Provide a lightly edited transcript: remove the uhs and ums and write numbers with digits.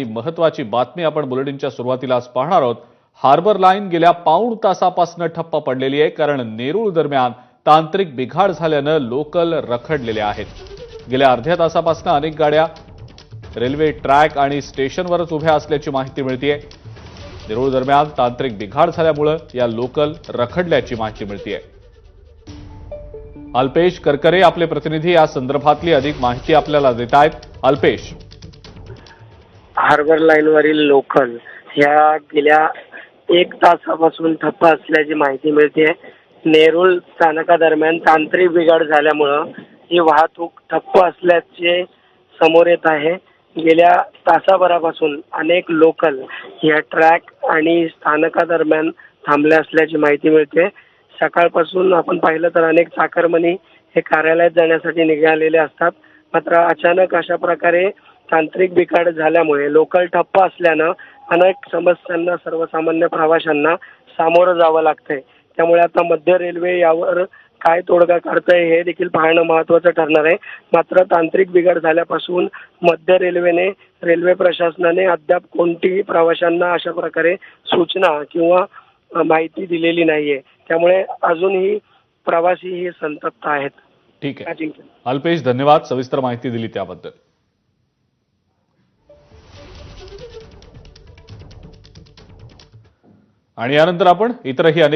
महत्वाची बातमी आपण बुलेटिनच्या सुरुवातीलाच पाहणार आहोत। हार्बर लाईन गेल्या पाऊण तासापासून ठप्प पडलेली आहे, कारण नेरूळ दरम्यान तांत्रिक बिघाड झाल्यानं लोकल रखडलेले आहेत। गेल्या अर्ध्या तासापासून अनेक गाड्या रेल्वे ट्रॅक आणि स्टेशनवरच उभ्या असल्याची माहिती मिळतेय। नेरूळ दरम्यान तांत्रिक बिघाड झाल्यामुळे या लोकल रखडल्याची माहिती मिळतेय। अल्पेश करकरे आपले प्रतिनिधी या संदर्भातली अधिक माहिती आपल्याला देत आहेत। अल्पेश, हार्बर लाईनवरील लोकल ह्या गेल्या 1 तासापासून ठप्प असल्याची माहिती मिळते। नेरूळ स्थानकादरम्यान तांत्रिक बिघाड झाल्यामुळे ही वाहतूक ठप्प असल्याचे समोर येत आहे। गेल्या तासाभरापासून अनेक लोकल या ट्रॅक आणि स्थानकादरम्यान थांबल्या असल्याची माहिती मिळते। सकाळपासून आपण पाहिलं तर अनेक चाकरमानी हे कार्यालयात जाण्यासाठी निघालेले असतात, मात्र अचानक अशा प्रकारे तांत्रिक बिघाड झाल्यामुळे लोकल ठप्प असल्यानं अनेक समस्यांना सर्वसामान्य प्रवाशांना सामोरं जावं लागतंय। त्यामुळे आता मध्य रेल्वे यावर काय तोडगा काढतंय हे देखील पाहणं महत्त्वाचं ठरणार आहे। मात्र तांत्रिक बिघाड झाल्यापासून मध्य रेल्वे प्रशासनाने अद्याप कोणतीही प्रवाशांना अशा प्रकारे सूचना किंवा माहिती दिलेली नाहीये। त्यामुळे अजूनही प्रवासी हे संतप्त आहेत। ठीक आहे अल्पेश, धन्यवाद सविस्तर माहिती दिली त्याबद्दल। आणि यानंतर आपण इतरही अनेक